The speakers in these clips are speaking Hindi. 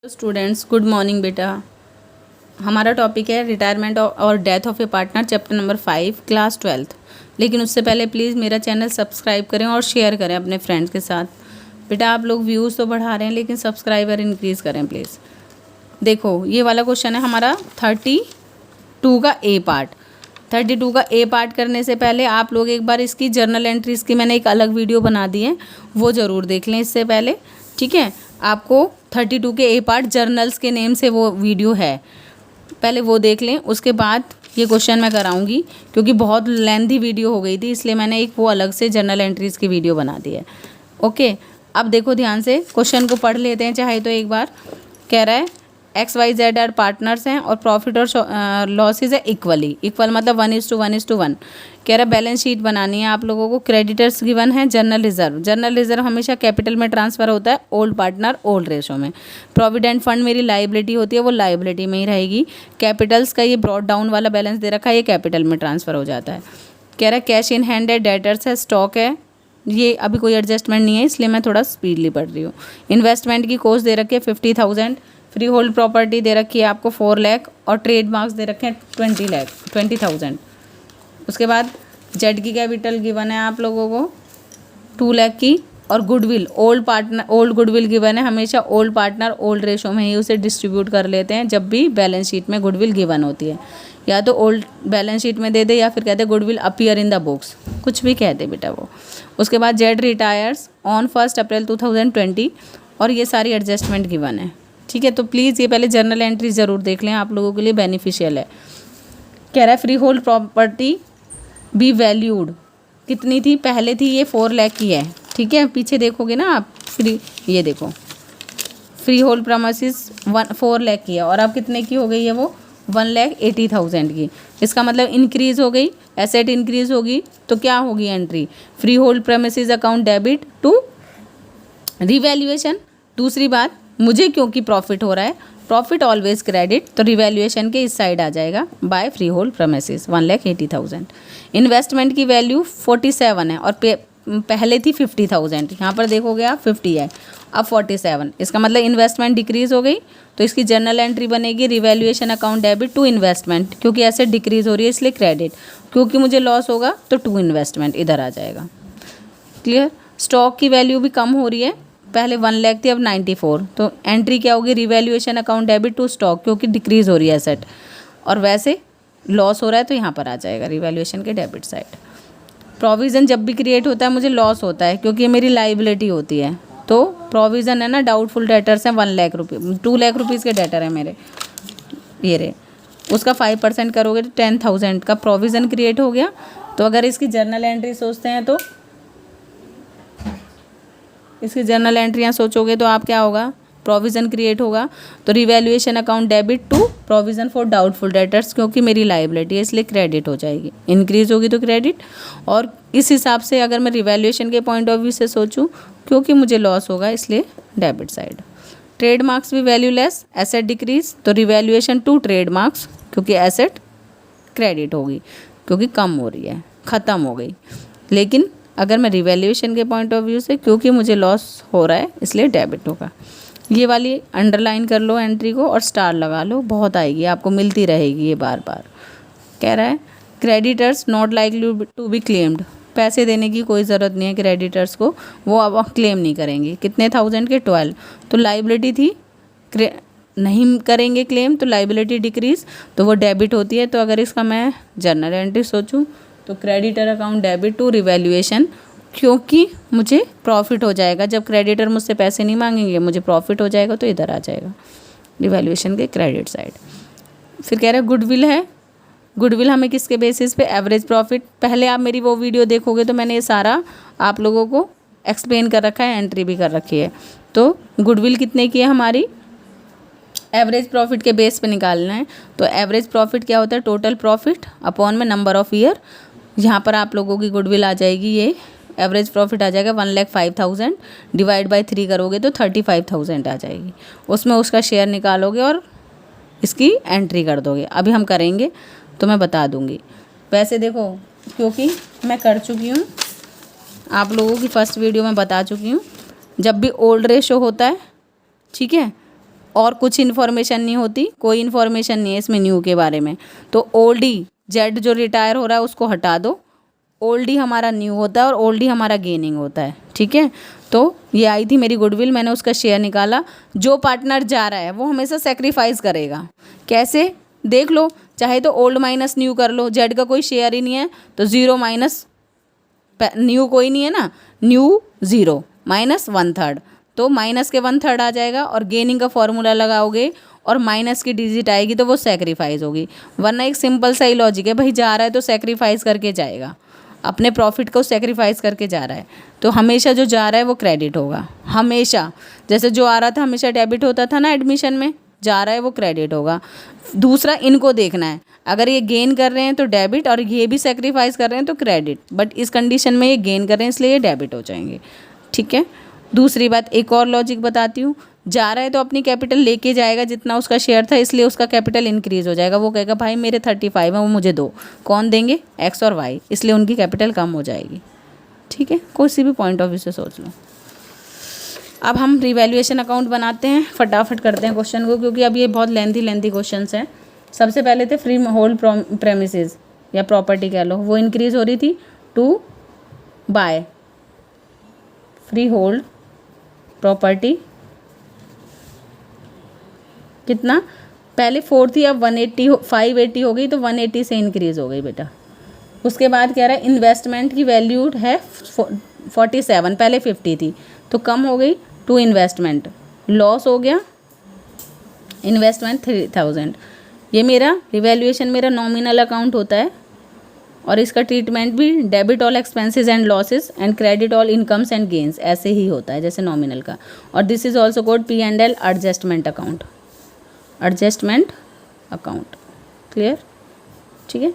स्टूडेंट्स, गुड मॉर्निंग बेटा। हमारा टॉपिक है रिटायरमेंट और death of A partner, chapter number 5, class 12th। लेकिन उससे पहले प्लीज़ मेरा चैनल सब्सक्राइब करें और शेयर करें अपने फ्रेंड्स के साथ। बेटा आप लोग व्यूज़ तो बढ़ा रहे हैं लेकिन सब्सक्राइबर इंक्रीज़ करें प्लीज़। देखो ये वाला क्वेश्चन है हमारा 32 का ए पार्ट। 32 का ए पार्ट करने से पहले आप लोग एक बार इसकी जर्नल एंट्रीज़ की मैंने एक अलग वीडियो बना दी है, वो ज़रूर देख लें इससे पहले। ठीक है, आपको 32 के ए पार्ट जर्नल्स के नेम से वो वीडियो है, पहले वो देख लें। उसके बाद ये क्वेश्चन मैं कराऊंगी क्योंकि बहुत लेंथी वीडियो हो गई थी, इसलिए मैंने एक वो अलग से जर्नल एंट्रीज़ की वीडियो बना दी है। ओके, अब देखो ध्यान से क्वेश्चन को पढ़ लेते हैं चाहे तो एक बार। कह रहा है XYZ आर पार्टनर्स हैं और प्रॉफिट और लॉसेज है इक्वल मतलब 1:1:1। कह रहा है बैलेंस शीट बनानी है आप लोगों को। क्रेडिटर्स गिवन है, जनरल रिजर्व हमेशा कैपिटल में ट्रांसफ़र होता है, ओल्ड पार्टनर ओल्ड रेशो में। प्रोविडेंट फंड मेरी लाइबिलिटी होती है, वो लाइबिलिटी में ही रहेगी। कैपिटल्स का ये ब्रॉड डाउन वाला बैलेंस दे रखा है, ये कैपिटल में ट्रांसफ़र हो जाता है। कह रहा है कैश इन हैंड है, डेटर्स है, स्टॉक है, ये अभी कोई एडजस्टमेंट नहीं है इसलिए मैं थोड़ा स्पीडली पढ़ रही हूँ। इन्वेस्टमेंट की कॉस्ट दे रखी है 50,000। फ्री होल्ड प्रॉपर्टी दे रखी है आपको 4 लाख और ट्रेडमार्क्स दे रखे हैं 20,000। उसके बाद जेड की कैपिटल गिवन है आप लोगों को 2 लाख की। और गुडविल ओल्ड गुडविल गिवन है, हमेशा ओल्ड पार्टनर ओल्ड रेशो में ही उसे डिस्ट्रीब्यूट कर लेते हैं जब भी बैलेंस शीट में गुडविल गिवन होती है। या तो ओल्ड बैलेंस शीट में दे दे या फिर कहते goodwill appear in the books, कुछ भी कहते बेटा वो। उसके बाद जेड रिटायर्स ऑन 1 अप्रैल 2020 और ये सारी एडजस्टमेंट गिवन है। ठीक है, तो प्लीज़ ये पहले जर्नल एंट्री ज़रूर देख लें, आप लोगों के लिए बेनिफिशियल है। कह रहा है free hold property be valued कितनी थी, पहले थी ये 4 लाख की है। ठीक है, पीछे देखोगे ना आप, ये देखो फ्री होल्ड प्रमिसेस 4 लाख की है और अब कितने की हो गई है वो 1,80,000 की। इसका मतलब इंक्रीज़ हो गई, एसेट इंक्रीज़ होगी तो क्या होगी entry, free hold premises account debit to revaluation. दूसरी बात, मुझे क्योंकि प्रॉफिट हो रहा है, प्रॉफिट ऑलवेज क्रेडिट, तो रिवैल्यूएशन के इस साइड आ जाएगा by free hold premises 1,80,000। Investment की वैल्यू 47 है और पहले थी 50,000, यहाँ पर देखोगे आप 50 है अब 47। इसका मतलब इन्वेस्टमेंट डिक्रीज़ हो गई तो इसकी जर्नल एंट्री बनेगी revaluation account debit to investment, क्योंकि एसेट डिक्रीज़ हो रही है इसलिए क्रेडिट, क्योंकि मुझे लॉस होगा तो टू इन्वेस्टमेंट इधर आ जाएगा। क्लियर। स्टॉक की वैल्यू भी कम हो रही है, पहले 1 लाख थी अब 94, तो एंट्री क्या होगी revaluation account debit to stock, क्योंकि डिक्रीज़ हो रही है एसेट और वैसे लॉस हो रहा है तो यहाँ पर आ जाएगा रिवैल्यूएशन के डेबिट साइड। प्रोविज़न जब भी क्रिएट होता है मुझे लॉस होता है क्योंकि ये मेरी लाइबिलिटी होती है, तो प्रोविज़न है ना, डाउटफुल डेटर्स हैं 1 लाख रुपये, 2 लाख रुपीज़ के डेटर है मेरे, ये रहे, उसका 5% करोगे तो 10,000 का प्रोविज़न क्रिएट हो गया। तो अगर इसकी जर्नल एंट्री सोचते हैं तो इसकी जर्नल एंट्रियाँ सोचोगे तो आप क्या होगा, प्रोविज़न क्रिएट होगा तो revaluation account debit to provision for doubtful debtors, क्योंकि मेरी लाइबिलिटी है इसलिए क्रेडिट हो जाएगी, इंक्रीज़ होगी तो क्रेडिट। और इस हिसाब से अगर मैं रिवैल्यूएशन के पॉइंट ऑफ व्यू से सोचूं, क्योंकि मुझे लॉस होगा इसलिए डेबिट साइड। ट्रेडमार्क्स भी वैल्यूलेस, एसेट डिक्रीज तो रिवैल्यूएशन टू ट्रेडमार्क्स, क्योंकि एसेट क्रेडिट होगी क्योंकि कम हो रही है, ख़त्म हो गई। लेकिन अगर मैं रिवैल्यूएशन के पॉइंट ऑफ व्यू से, क्योंकि मुझे लॉस हो रहा है इसलिए डेबिट होगा। ये वाली अंडरलाइन कर लो एंट्री को और स्टार लगा लो, बहुत आएगी आपको, मिलती रहेगी ये बार बार। कह रहा है creditors not likely to be claimed, पैसे देने की कोई ज़रूरत नहीं है क्रेडिटर्स को, वो अब क्लेम नहीं करेंगे। कितने 1000 के 12, तो लाइबिलिटी थी, नहीं करेंगे क्लेम तो लाइबिलिटी डिक्रीज तो वो डेबिट होती है। तो अगर इसका मैं जर्नल एंट्री सोचूं तो creditor account debit to revaluation, क्योंकि मुझे प्रॉफिट हो जाएगा, जब क्रेडिटर मुझसे पैसे नहीं मांगेंगे मुझे प्रॉफिट हो जाएगा तो इधर आ जाएगा रिवैल्यूएशन के क्रेडिट साइड। फिर कह रहा है गुडविल है, गुडविल हमें किसके बेसिस पे, एवरेज प्रॉफिट। पहले आप मेरी वो वीडियो देखोगे तो मैंने ये सारा आप लोगों को एक्सप्लेन कर रखा है, एंट्री भी कर रखी है। तो गुडविल कितने की है हमारी, एवरेज प्रॉफिट के बेस पे निकालना है। तो एवरेज प्रॉफिट क्या होता है, टोटल प्रॉफिट अपॉन में नंबर ऑफ़ ईयर। यहाँ पर आप लोगों की गुडविल आ जाएगी, ये एवरेज प्रॉफिट आ जाएगा 1,05,000 डिवाइड बाय 3 करोगे तो 35,000 आ जाएगी। उसमें उसका शेयर निकालोगे और इसकी एंट्री कर दोगे। अभी हम करेंगे तो मैं बता दूँगी। वैसे देखो क्योंकि मैं कर चुकी हूँ, आप लोगों की फर्स्ट वीडियो में बता चुकी हूँ, जब भी ओल्ड रेशो होता है, ठीक है, और कुछ इन्फॉर्मेशन नहीं होती, कोई इन्फॉर्मेशन नहीं है इसमें न्यू के बारे में। तो ओल्ड ही जेड जो रिटायर हो रहा है उसको हटा दो, ओल्ड ही हमारा न्यू होता है और ओल्ड ही हमारा गेनिंग होता है। ठीक है, तो ये आई थी मेरी गुडविल, मैंने उसका शेयर निकाला। जो पार्टनर जा रहा है वो हमेशा सेक्रीफाइस करेगा। कैसे देख लो, चाहे तो ओल्ड माइनस न्यू कर लो, जेड का कोई शेयर ही नहीं है तो ज़ीरो माइनस न्यू कोई नहीं है ना, न्यू ज़ीरो माइनस 1/3, तो माइनस के 1/3 आ जाएगा और गेनिंग का फॉर्मूला लगाओगे और माइनस की डिजिट आएगी तो वो सेक्रीफाइस होगी। वरना एक सिंपल सा ही लॉजिक है, भाई जा रहा है तो सेक्रीफाइस करके जाएगा, अपने प्रॉफिट को सेक्रीफाइस करके जा रहा है तो हमेशा जो जा रहा है वो क्रेडिट होगा हमेशा। जैसे जो आ रहा था हमेशा डेबिट होता था ना एडमिशन में, जा रहा है वो क्रेडिट होगा। दूसरा इनको देखना है, अगर ये गेन कर रहे हैं तो डेबिट और ये भी सेक्रीफाइस कर रहे हैं तो क्रेडिट, बट इस कंडीशन में ये गेन कर रहे हैं इसलिए ये डेबिट हो जाएंगे। ठीक है, दूसरी बात एक और लॉजिक बताती हूँ, जा रहा है तो अपनी कैपिटल लेके जाएगा जितना उसका शेयर था, इसलिए उसका कैपिटल इंक्रीज हो जाएगा। वो कहेगा भाई मेरे 35 है वो मुझे दो, कौन देंगे, एक्स और वाई, इसलिए उनकी कैपिटल कम हो जाएगी। ठीक है, किसी भी पॉइंट ऑफ व्यू से सोच लो। अब हम रिवैल्यूएशन अकाउंट बनाते हैं, फटाफट करते हैं क्वेश्चन को क्योंकि अब ये बहुत लेंथी क्वेश्चन हैं। सबसे पहले थे फ्री होल्ड प्रेमिसेस या प्रॉपर्टी कह लो, वो इंक्रीज हो रही थी to by free hold property, कितना, पहले 4 थी अब 580 हो गई तो 180 से इंक्रीज हो गई बेटा। उसके बाद कह रहा है इन्वेस्टमेंट की वैल्यू है 47, पहले 50 थी तो कम हो गई टू इन्वेस्टमेंट, लॉस हो गया इन्वेस्टमेंट 3000। ये मेरा रिवैल्यूएशन मेरा नॉमिनल अकाउंट होता है और इसका ट्रीटमेंट भी debit all expenses and losses and credit all incomes and gains ऐसे ही होता है जैसे नॉमिनल का। और this is also called P&L adjustment account, adjustment account, clear. ठीक है,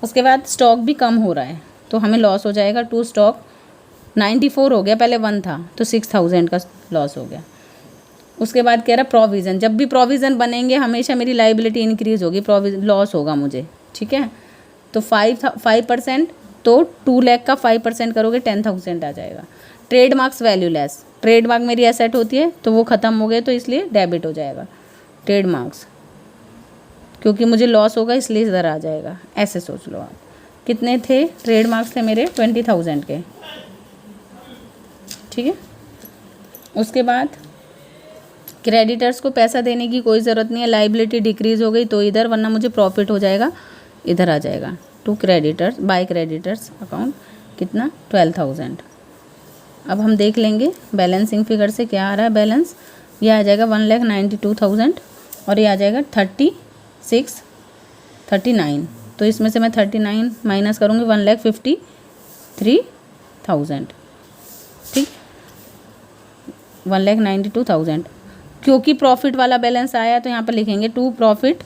उसके बाद स्टॉक भी कम हो रहा है तो हमें लॉस हो जाएगा टू स्टॉक 94 हो गया, पहले 1 था तो 6000 का लॉस हो गया। उसके बाद कह रहा प्रोविज़न, जब भी प्रोविज़न बनेंगे हमेशा मेरी लाइबिलिटी इंक्रीज होगी, लॉस होगा मुझे। ठीक है, तो 5% तो 2 लाख का 5% करोगे 10,000 आ जाएगा। ट्रेडमार्क्स वैल्यू लेस, ट्रेडमार्क मेरी एसेट होती है तो वो ख़त्म हो गए तो इसलिए डेबिट हो जाएगा ट्रेडमार्क्स, क्योंकि मुझे लॉस होगा इसलिए इधर आ जाएगा। ऐसे सोच लो आप, कितने थे ट्रेडमार्क्स थे मेरे 20,000 के। ठीक है, उसके बाद क्रेडिटर्स को पैसा देने की कोई ज़रूरत नहीं है, लाइबिलिटी डिक्रीज़ हो गई तो इधर, वरना मुझे प्रॉफिट हो जाएगा इधर आ जाएगा to creditors by creditors account, कितना 12,000। अब हम देख लेंगे बैलेंसिंग फिगर से क्या आ रहा है बैलेंस, ये आ जाएगा 1,92,000 और ये आ जाएगा 39, तो इसमें से मैं 39 माइनस करूँगी 1,53,000। ठीक, 1,92,000, क्योंकि प्रॉफिट वाला बैलेंस आया तो यहाँ पर लिखेंगे to profit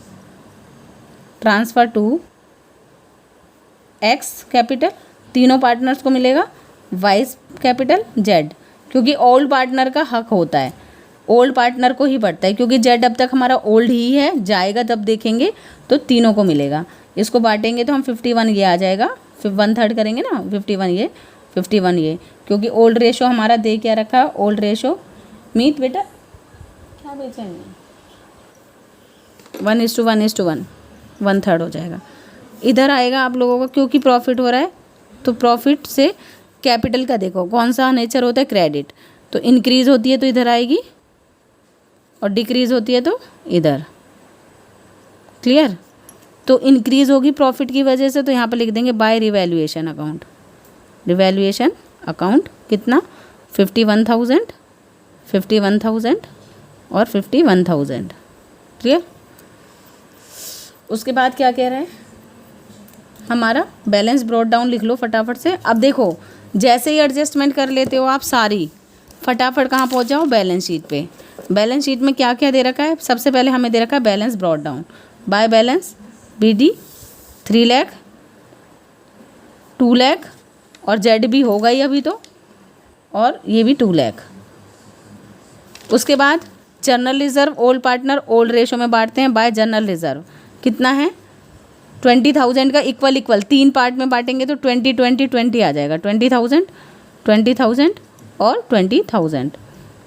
transfer to X capital, तीनों पार्टनर्स को मिलेगा वाइस कैपिटल जेड, क्योंकि ओल्ड पार्टनर का हक होता है, ओल्ड पार्टनर को ही बढ़ता है, क्योंकि जेड अब तक हमारा ओल्ड ही है, जाएगा तब देखेंगे तो तीनों को मिलेगा। इसको बांटेंगे तो हम 51 ये आ जाएगा, 1/3 करेंगे ना, 51 ये, क्योंकि ओल्ड रेशो हमारा दे क्या रखा, ओल्ड रेशो मीत बेटा क्या बेचेंगे 1:1:1, 1/3 हो जाएगा। इधर आएगा आप लोगों का, क्योंकि प्रॉफिट हो रहा है तो प्रॉफिट से कैपिटल का देखो कौन सा नेचर होता है, क्रेडिट, तो इंक्रीज़ होती है तो इधर आएगी और डिक्रीज़ होती है तो इधर, क्लियर। तो इंक्रीज़ होगी प्रॉफिट की वजह से तो यहाँ पर लिख देंगे by revaluation account, revaluation account कितना 51,000 और 51,000, क्लियर। उसके बाद क्या कह रहे हैं, हमारा बैलेंस ब्रॉट डाउन लिख लो फटाफट से। अब देखो जैसे ही एडजस्टमेंट कर लेते हो आप सारी, फटाफट कहाँ पहुँच जाओ, बैलेंस शीट पे। बैलेंस शीट में क्या क्या दे रखा है, सबसे पहले हमें दे रखा है balance brought down by balance BD 3 lakh, 2 lakh और जेड भी होगा ही अभी तो, और ये भी 2 लाख। उसके बाद general reserve old partner old ratio में बांटते हैं बाय जनरल रिजर्व, कितना है 20,000 का इक्वल 3 पार्ट में बांटेंगे तो 20 आ जाएगा, 20,000 और 20,000।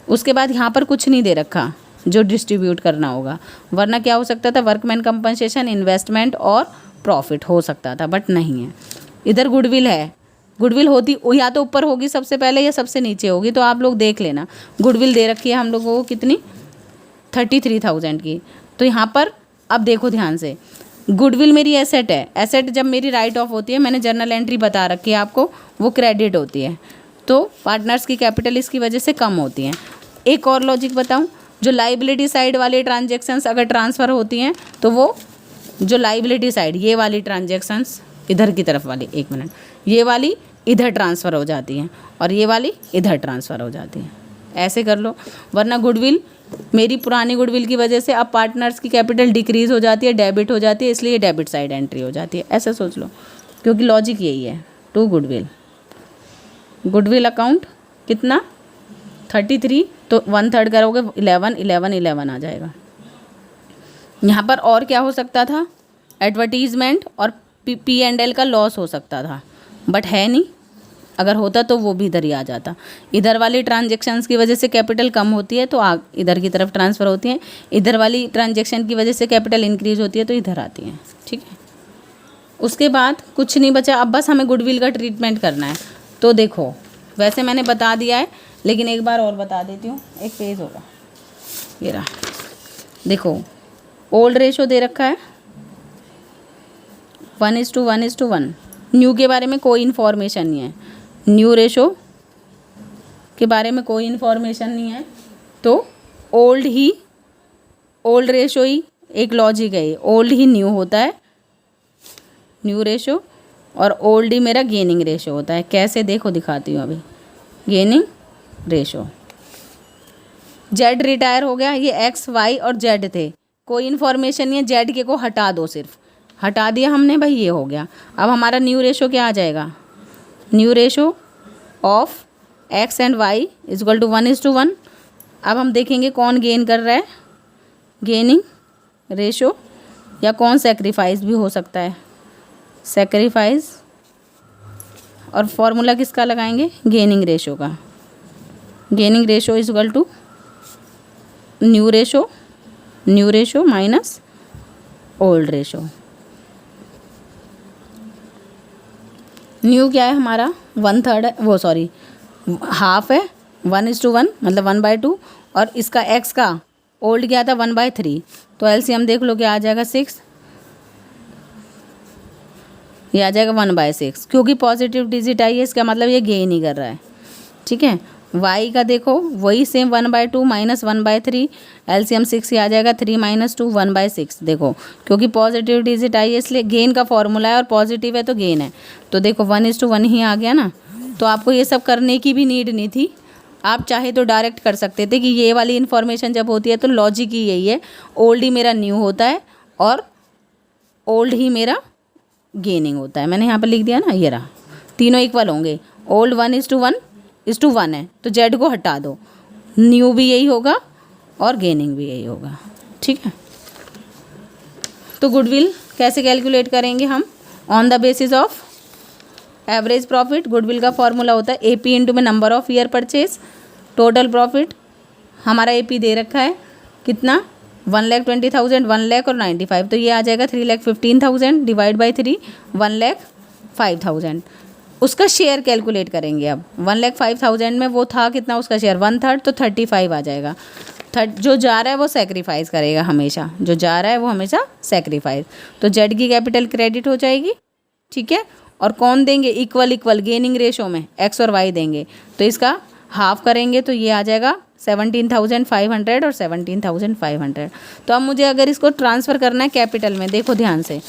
उसके बाद यहाँ पर कुछ नहीं दे रखा, जो डिस्ट्रीब्यूट करना होगा, वरना क्या हो सकता था, वर्कमैन कंपनसेशन, इन्वेस्टमेंट और प्रॉफिट हो सकता था, बट नहीं है। इधर गुडविल है, गुडविल होती या तो ऊपर होगी सबसे पहले या सबसे नीचे होगी, तो आप लोग देख लेना। गुडविल दे रखी है हम लोगों को कितनी, 33,000 की। तो यहाँ पर अब देखो ध्यान से, गुडविल मेरी एसेट है, एसेट जब मेरी राइट ऑफ होती है, मैंने जर्नल एंट्री बता रखी है आपको, वो क्रेडिट होती है, तो पार्टनर्स की कैपिटल इसकी वजह से कम होती है। एक और लॉजिक बताऊँ, जो लाइबिलिटी साइड वाली ट्रांजेक्शन्स अगर ट्रांसफ़र होती हैं, तो वो जो लाइबिलिटी साइड, ये वाली ट्रांजेक्शन्स इधर की तरफ वाली, एक मिनट, ये वाली इधर ट्रांसफ़र हो जाती हैं और ये वाली इधर ट्रांसफ़र हो जाती हैं, ऐसे कर लो। वरना गुडविल मेरी पुरानी गुडविल की वजह से अब पार्टनर्स की कैपिटल डिक्रीज़ हो जाती है, डेबिट हो जाती है, इसलिए डेबिट साइड एंट्री हो जाती है, ऐसे सोच लो, क्योंकि लॉजिक यही है। टू गुडविल, गुडविल अकाउंट कितना 33, तो 1/3 करोगे 11, 11, 11 आ जाएगा। यहाँ पर और क्या हो सकता था, एडवर्टीज़मेंट और P&L का लॉस हो सकता था, बट है नहीं। अगर होता तो वो भी इधर ही आ जाता। इधर वाली ट्रांजेक्शन्स की वजह से कैपिटल कम होती है तो इधर की तरफ ट्रांसफ़र होती हैं, इधर वाली ट्रांजेक्शन की वजह से कैपिटल इंक्रीज होती है तो इधर आती हैं, ठीक है। उसके बाद कुछ नहीं बचा, अब बस हमें गुडविल का ट्रीटमेंट करना है। तो देखो, वैसे मैंने बता दिया है, लेकिन एक बार और बता देती हूँ, एक पेज होगा, ये रहा, देखो ओल्ड रेशो दे रखा है 1:1:1। न्यू के बारे में कोई इन्फॉर्मेशन नहीं है, न्यू रेशो के बारे में कोई इन्फॉर्मेशन नहीं है, तो ओल्ड रेशो ही एक लॉजिक है, ओल्ड ही न्यू होता है, न्यू रेशो, और ओल्ड ही मेरा गेनिंग रेशो होता है। कैसे, देखो दिखाती हूँ अभी। गेनिंग रेशो, जेड रिटायर हो गया, ये एक्स वाई और जेड थे, कोई इन्फॉर्मेशन नहीं है, जेड के को हटा दो, सिर्फ हटा दिया हमने भाई, ये हो गया। अब हमारा न्यू रेशो क्या आ जाएगा, new ratio of X and Y equal to 1:1। अब हम देखेंगे कौन गेन कर रहा है, गेनिंग रेशो, या कौन सेक्रीफाइस भी हो सकता है, सेक्रीफाइस, और फॉर्मूला किसका लगाएंगे, गेनिंग रेशो का। Gaining ratio is equal to new ratio minus old ratio. New क्या है हमारा 1/3 है, वो सॉरी हाफ है, 1:1 मतलब 1/2, और इसका एक्स का ओल्ड क्या था 1/3, तो एलसीएम देख लो क्या आ जाएगा 6, ये आ जाएगा 1/6, क्योंकि पॉजिटिव डिजिट आई है, इसका मतलब ये गेन ही कर रहा है, ठीक है। वाई का देखो वही सेम 1/2 माइनस 1/3, एलसीएम 6 ही आ जाएगा, 3 - 2 1/6। देखो क्योंकि पॉजिटिव डिजिट आई है इसलिए गेन का फॉर्मूला है, और पॉजिटिव है तो गेन है, तो देखो 1:1 ही आ गया ना। तो आपको ये सब करने की भी नीड नहीं थी, आप चाहे तो डायरेक्ट कर सकते थे कि ये वाली इन्फॉर्मेशन जब होती है तो लॉजिक ही यही है, ओल्ड ही मेरा न्यू होता है और ओल्ड ही मेरा गेनिंग होता है। मैंने यहाँ पर लिख दिया ना, ये रहा, तीनों इक्वल होंगे, ओल्ड 1:1 है, तो जेड को हटा दो, न्यू भी यही होगा और गेनिंग भी यही होगा, ठीक है। तो गुडविल कैसे कैलकुलेट करेंगे हम, on the basis of average profit. Goodwill का फॉर्मूला होता है एपी इंटू में number of year purchase, total profit हमारा एपी दे रखा है कितना 1,20,000, 1,00,000 और 95, तो ये आ जाएगा 3,15,000 डिवाइड बाई 3, 1,05,000। उसका शेयर कैलकुलेट करेंगे अब, 1,05,000 में वो था कितना उसका शेयर 1/3, तो 35 आ जाएगा। जो जा रहा है वो सेक्रीफाइस करेगा हमेशा, जो जा रहा है वो हमेशा सेक्रीफाइस, तो जेड की कैपिटल क्रेडिट हो जाएगी, ठीक है। और कौन देंगे, इक्वल गेनिंग रेशो में एक्स और वाई देंगे, तो इसका हाफ करेंगे तो ये आ जाएगा 17,500 और 17,500। तो अब मुझे अगर इसको ट्रांसफ़र करना है कैपिटल में, देखो ध्यान से,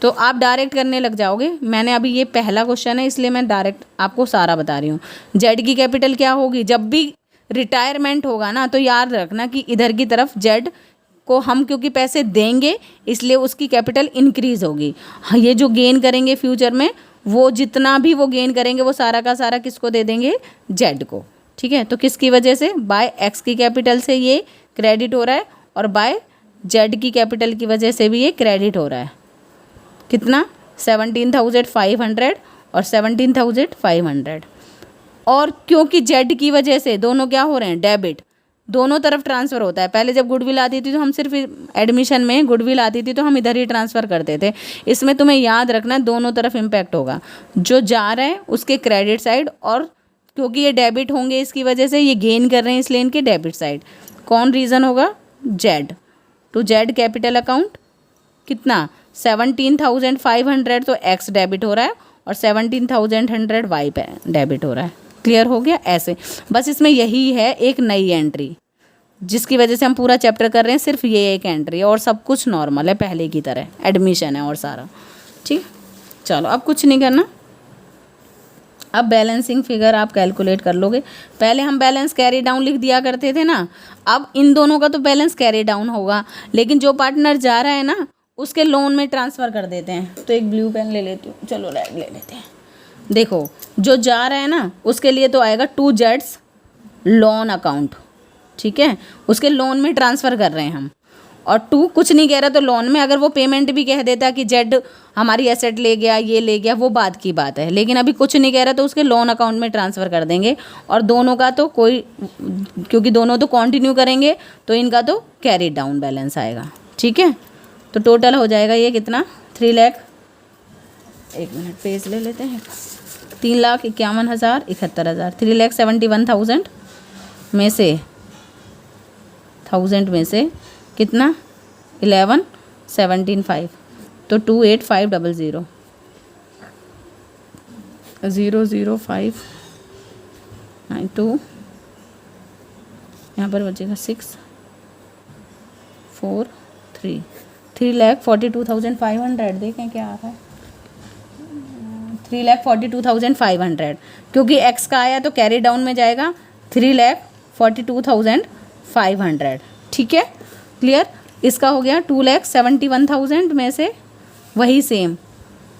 तो आप डायरेक्ट करने लग जाओगे। मैंने अभी ये पहला क्वेश्चन है इसलिए मैं डायरेक्ट आपको सारा बता रही हूँ। जेड की कैपिटल क्या होगी, जब भी रिटायरमेंट होगा ना, तो याद रखना कि इधर की तरफ जेड को हम क्योंकि पैसे देंगे इसलिए उसकी कैपिटल इंक्रीज होगी। हाँ, ये जो गेन करेंगे फ्यूचर में, वो जितना भी वो गेन करेंगे वो सारा का सारा किसको दे देंगे, जेड को, ठीक है। तो किसकी वजह से, बाय एक्स की कैपिटल से ये क्रेडिट हो रहा है, और बाय जेड की कैपिटल की वजह से भी ये क्रेडिट हो रहा है। कितना 17,500 और 17,500, और क्योंकि जेड की वजह से दोनों क्या हो रहे हैं, डेबिट, दोनों तरफ ट्रांसफ़र होता है। पहले जब गुडविल आती थी तो हम सिर्फ एडमिशन में गुडविल आती थी तो हम इधर ही ट्रांसफ़र करते थे। इसमें तुम्हें याद रखना दोनों तरफ इम्पैक्ट होगा, जो जा रहा है उसके क्रेडिट साइड, और क्योंकि ये डेबिट होंगे इसकी वजह से, ये गेन कर रहे हैं इसलिए इनके डेबिट साइड। कौन रीज़न होगा? Z. To Z capital account कितना 17,500 तो एक्स डेबिट हो रहा है और 17,100 वाई पे डेबिट हो रहा है। क्लियर हो गया? ऐसे बस इसमें यही है एक नई एंट्री जिसकी वजह से हम पूरा चैप्टर कर रहे हैं, सिर्फ ये एक एंट्री है और सब कुछ नॉर्मल है पहले की तरह, एडमिशन है और सारा ठीक। चलो अब कुछ नहीं करना, अब बैलेंसिंग फिगर आप कैलकुलेट कर लोगे। पहले हम बैलेंस कैरी डाउन लिख दिया करते थे ना, अब इन दोनों का तो बैलेंस कैरी डाउन होगा, लेकिन जो पार्टनर जा रहा है ना उसके लोन में ट्रांसफ़र कर देते हैं। तो एक ब्लू पेन ले लेती हूँ, चलो रेड ले लेते हैं। देखो जो जा रहा है ना उसके लिए तो आएगा टू जेड्स लोन अकाउंट, ठीक है, उसके लोन में ट्रांसफ़र कर रहे हैं हम, और टू कुछ नहीं कह रहा तो लोन में, अगर वो पेमेंट भी कह देता कि जेड हमारी एसेट ले गया, ये ले गया, वो बात की बात है, लेकिन अभी कुछ नहीं कह रहा तो उसके लोन अकाउंट में ट्रांसफ़र कर देंगे। और दोनों का तो कोई, क्योंकि दोनों तो कंटिन्यू करेंगे तो इनका तो कैरी डाउन बैलेंस आएगा, ठीक है। तो टोटल हो जाएगा ये कितना 3 लाख, एक मिनट पेज ले लेते हैं, 3,51,71,000, 3,71,000 में से 1000 में से कितना 11,17,500 तो 28,500 00592 यहाँ पर बचेगा 643 3,42,500 देखें क्या आ रहा है 3,42,500 क्योंकि एक्स का आया तो कैरी डाउन में जाएगा 3,42,500, ठीक है क्लियर। इसका हो गया 2,71,000 में से वही सेम,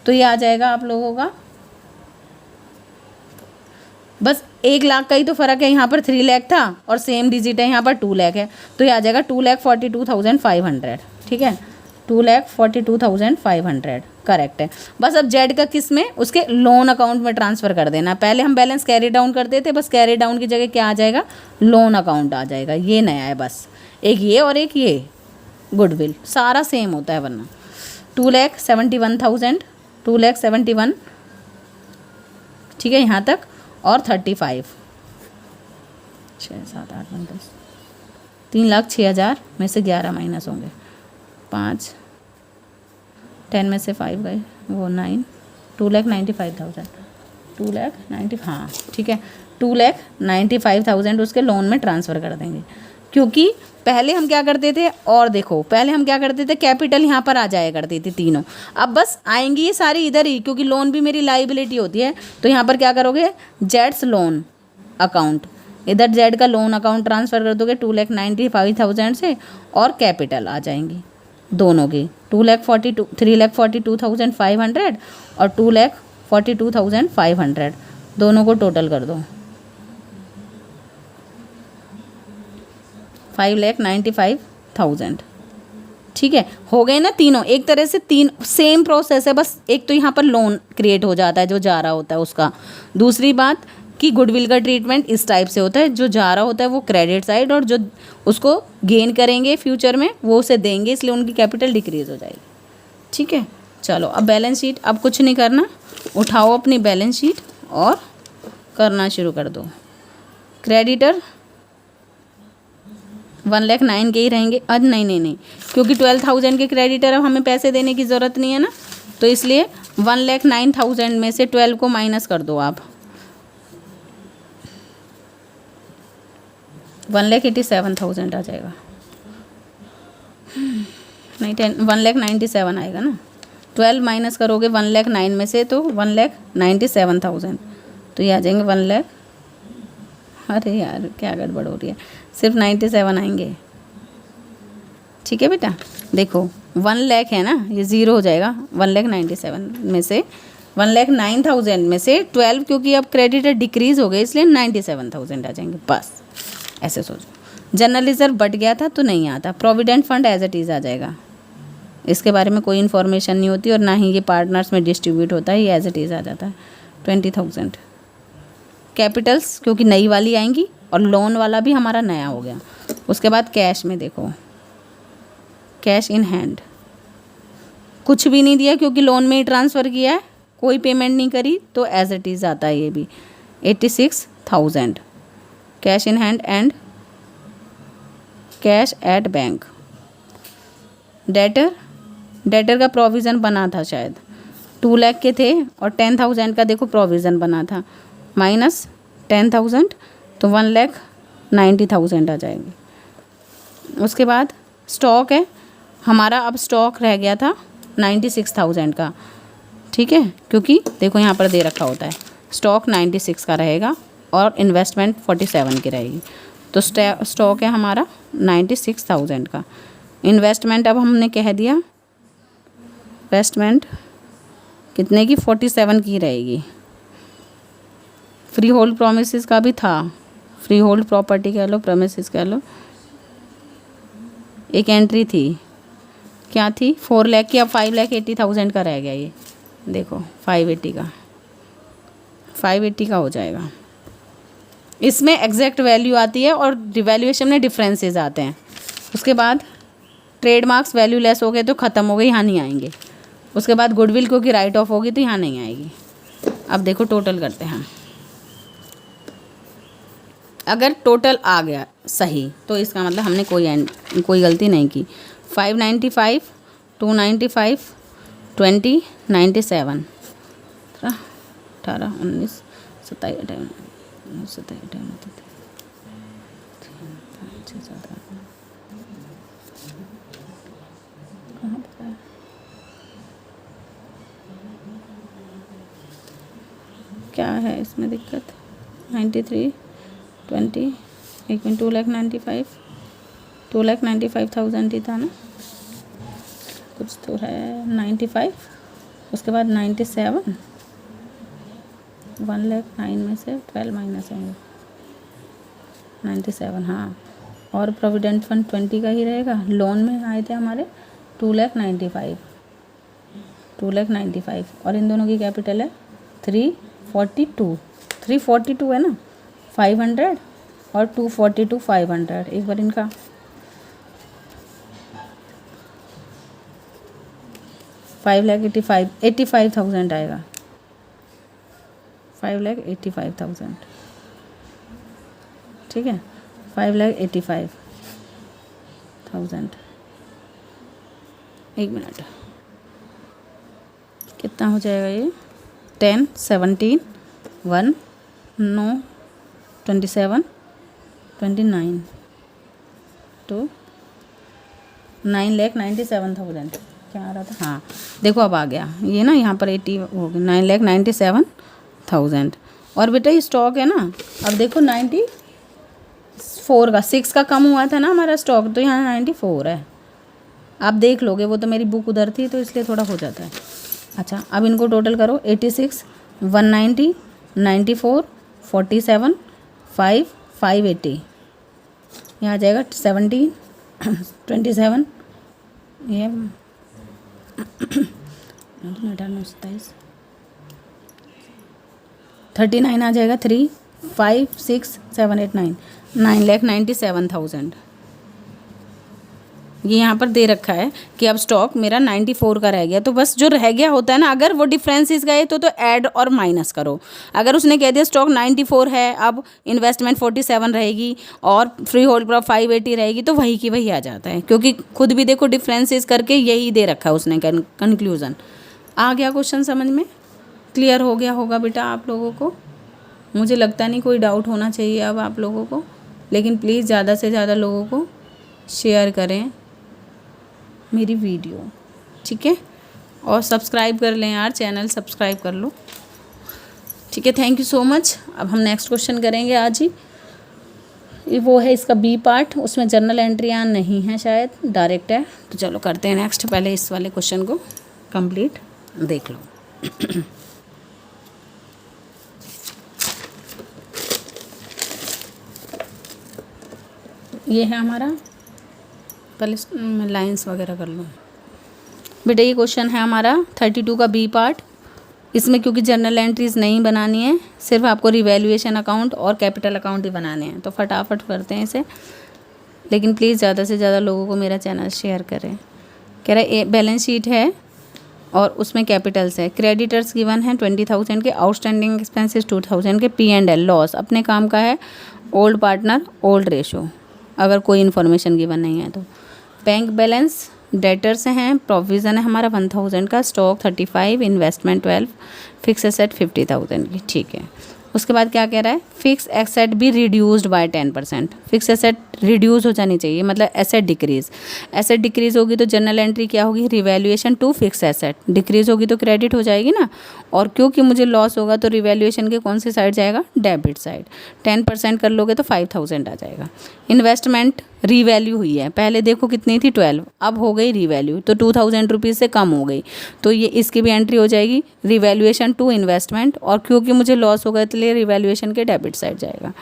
तो ये आ जाएगा आप लोगों का, बस 1 लाख का ही तो फ़र्क है, यहाँ पर 3 लाख था और सेम डिजिट है यहाँ पर 2 लाख है, तो ये आ जाएगा 2,42,500, ठीक है 2,42,500 करेक्ट है। बस अब जेड का किस में, उसके लोन अकाउंट में ट्रांसफ़र कर देना। पहले हम बैलेंस कैरी डाउन करते थे, बस कैरी डाउन की जगह क्या आ जाएगा, लोन अकाउंट आ जाएगा, ये नया है बस, एक ये और एक ये गुडविल, सारा सेम होता है वरना। 2,71,000 2,71,000 ठीक है यहाँ तक, और 35 6 7 8 9 10 3,06,000 में से 11 माइनस होंगे, 5 10 में से 5 गए वो 9, 2,95,000 2,90,000 हाँ ठीक है 2,95,000 उसके लोन में ट्रांसफ़र कर देंगे। क्योंकि पहले हम क्या करते थे, और देखो पहले हम क्या करते थे, कैपिटल यहाँ पर आ जाया करती थी तीनों, अब बस आएंगी ये सारी इधर ही, क्योंकि लोन भी मेरी लाइबिलिटी होती है। तो यहाँ पर क्या करोगे, जेड्स लोन अकाउंट, इधर जेड का लोन अकाउंट ट्रांसफ़र कर दोगे 2,95,000 से, और कैपिटल आ जाएंगी दोनों की 3,42,500 और 2,42,500, दोनों को टोटल कर दो 5,95,000, ठीक है हो गए ना तीनों। एक तरह से तीन सेम प्रोसेस है, बस एक तो यहाँ पर लोन क्रिएट हो जाता है जो जा रहा होता है उसका, दूसरी बात कि गुडविल का ट्रीटमेंट इस टाइप से होता है, जो जा रहा होता है वो क्रेडिट साइड, और जो उसको गेन करेंगे फ्यूचर में वो उसे देंगे, इसलिए उनकी कैपिटल डिक्रीज हो जाएगी, ठीक है। चलो अब बैलेंस शीट, अब कुछ नहीं करना, उठाओ अपनी बैलेंस शीट और करना शुरू कर दो। क्रेडिटर 1,09,000 के ही रहेंगे, आज नहीं क्योंकि 12,000 के क्रेडिटर अब हमें पैसे देने की ज़रूरत नहीं है ना, तो इसलिए 1,09,000 में से 12 को माइनस कर दो आप, 1,87,000 आ जाएगा, नहीं 1,97,000 आएगा ना, 12 माइनस करोगे 1,09,000 में से तो 1,97,000, तो ये आ जाएंगे 1,00,000, अरे यार क्या गड़बड़ हो रही है, सिर्फ 97 आएंगे, ठीक है बेटा। देखो 1,00,000 है ना, ये ज़ीरो हो जाएगा, 1,97,000 में से 1,09,000 में से 12, क्योंकि अब क्रेडिटर डिक्रीज़ हो गए इसलिए 97,000 आ जाएंगे, बस ऐसे सोचो। जनरल रिजर्व बढ़ गया था तो नहीं आता, provident fund as it is आ जाएगा, इसके बारे में कोई इन्फॉर्मेशन नहीं होती और ना ही ये पार्टनर्स में डिस्ट्रीब्यूट होता है, ये एज इट इज़ आ जाता है 20,000। कैपिटल्स क्योंकि नई वाली आएंगी और लोन वाला भी हमारा नया हो गया। उसके बाद कैश में देखो, कैश इन हैंड कुछ भी नहीं दिया क्योंकि लोन में ही ट्रांसफ़र किया है, कोई पेमेंट नहीं करी, तो एज इट इज़ आता है ये भी 86,000 cash in hand and cash at bank. Debtor का प्रोविज़न बना था शायद 2 लाख के थे और 10,000 का देखो प्रोविज़न बना था, माइनस 10,000 तो 1,90,000 आ जाएगी। उसके बाद स्टॉक है हमारा, अब स्टॉक रह गया था 96,000 का, ठीक है, क्योंकि देखो यहाँ पर दे रखा होता है स्टॉक 96 का रहेगा और इन्वेस्टमेंट 47 की रहेगी। तो स्टॉक है हमारा 96,000 का। इन्वेस्टमेंट अब हमने कह दिया, इन्वेस्टमेंट कितने की 47 की रहेगी। फ्री होल्ड प्रोमिसेस का भी था, फ्री होल्ड प्रॉपर्टी कह लो, प्रोमिसेस कह लो, एक एंट्री थी, क्या थी 4 लाख की, अब 5,80,000 का रह गया। ये देखो 580 का हो जाएगा। इसमें एग्जैक्ट वैल्यू आती है और डिवैल्यूएशन में डिफरेंसेस आते हैं। उसके बाद ट्रेडमार्क्स वैल्यू लेस हो गए तो ख़त्म हो गए, यहाँ नहीं आएंगे। उसके बाद गुडविल क्योंकि राइट ऑफ होगी तो यहाँ नहीं आएगी। अब देखो टोटल करते हैं, अगर टोटल आ गया सही तो इसका मतलब हमने कोई गलती नहीं की। 595, 295, 20, 97, 18, 19, 27, क्या है इसमें दिक्कत। 93, 20, 2,95,000 ही था ना, कुछ तो है 95, उसके बाद 97, 1,09,000 में से 12 माइनस होंगे 97, हाँ, और प्रोविडेंट फंड 20 का ही रहेगा। लोन में आए थे हमारे 2,95,000 और इन दोनों की कैपिटल है 342 है ना, 500 और 242 500। एक बार इनका 5,85,000 आएगा, 5,85,000, ठीक है, 5,85,000। एक मिनट, कितना हो जाएगा ये, 10, 17, 1, 9, 27, 29 तो 9,97,000 क्या आ रहा था, हाँ देखो अब आ गया ये ना, यहाँ पर 80 हो गया, 9,97,000। और बेटा ये स्टॉक है ना, अब देखो 94 का, 6 का कम हुआ था ना हमारा स्टॉक, तो यहाँ 94 है। आप देख लोगे, वो तो मेरी बुक उधर थी तो इसलिए थोड़ा हो जाता है। अच्छा अब इनको टोटल करो, 86, 190, 94, 47, 5, 580, यहाँ आ जाएगा 17, 27, ये 39 आ जाएगा, 3, 5, 6, 7, 8, 9, 9,97,000। ये यहाँ पर दे रखा है कि अब स्टॉक मेरा 94 का रह गया, तो बस जो रह गया होता है ना, अगर वो डिफरेंसेस गए तो ऐड और माइनस करो। अगर उसने कह दिया स्टॉक 94 है, अब इन्वेस्टमेंट 47 रहेगी और फ्री होल्ड पर 580 रहेगी, तो वही की वही आ जाता है, क्योंकि खुद भी देखो डिफरेंसेस करके यही दे रखा है उसने कंक्लूज़न। आ गया क्वेश्चन समझ में, क्लियर हो गया होगा बेटा आप लोगों को। मुझे लगता नहीं कोई डाउट होना चाहिए अब आप लोगों को, लेकिन प्लीज़ ज़्यादा से ज़्यादा लोगों को शेयर करें मेरी वीडियो, ठीक है, और सब्सक्राइब कर लें यार, चैनल सब्सक्राइब कर लो, ठीक है। Thank you so much. अब हम नेक्स्ट क्वेश्चन करेंगे आज ही, वो है इसका बी पार्ट, उसमें जर्नल एंट्रियाँ नहीं है शायद, डायरेक्ट है, तो चलो करते हैं नेक्स्ट। पहले इस वाले क्वेश्चन को कंप्लीट देख लो। ये है हमारा, पहले मैं लाइंस वगैरह कर लूँ बेटा। ये क्वेश्चन है हमारा 32 का बी पार्ट। इसमें क्योंकि जर्नल एंट्रीज नहीं बनानी है, सिर्फ आपको रिवैल्यूएशन अकाउंट और कैपिटल अकाउंट ही बनाने हैं। तो फटाफट करते हैं इसे, लेकिन प्लीज़ ज़्यादा से ज़्यादा लोगों को मेरा चैनल शेयर करें। कह रहा है बैलेंस शीट है और उसमें कैपिटल्स है, क्रेडिटर्स गिवन है 20,000 के, आउटस्टैंडिंग एक्सपेंसेस 2,000 के, P&L लॉस अपने काम का है, ओल्ड पार्टनर ओल्ड रेशो अगर कोई इन्फॉर्मेशन गिवन नहीं है तो, बैंक बैलेंस, डेटर्स हैं, प्रोविज़न है हमारा 1,000 का, स्टॉक 35, इन्वेस्टमेंट 12, फिक्स एसेट 50,000 की। ठीक है, उसके बाद क्या कह रहा है, फिक्स एसेट भी reduced by 10%। Fix asset reduce हो जानी चाहिए, मतलब एसेट डिक्रीज। एसेट डिक्रीज होगी तो जनरल एंट्री क्या होगी, revaluation to fix asset. Decrease होगी तो क्रेडिट हो जाएगी ना, और क्योंकि मुझे लॉस होगा तो रिवैल्यूएशन के कौन सी साइड जाएगा, डेबिट साइड। 10% कर लोगे तो 5,000 आ जाएगा। इन्वेस्टमेंट रीवैल्यू हुई है, पहले देखो कितनी थी 12, अब हो गई रीवैल्यू तो 2,000 रुपीज़ से कम हो गई, तो ये इसकी भी एंट्री हो जाएगी रिवैल्यूएशन टू इन्वेस्टमेंट, और क्योंकि मुझे लॉस होगा इसलिए रिवैल्यूएशन के डेबिट साइड जाएगा।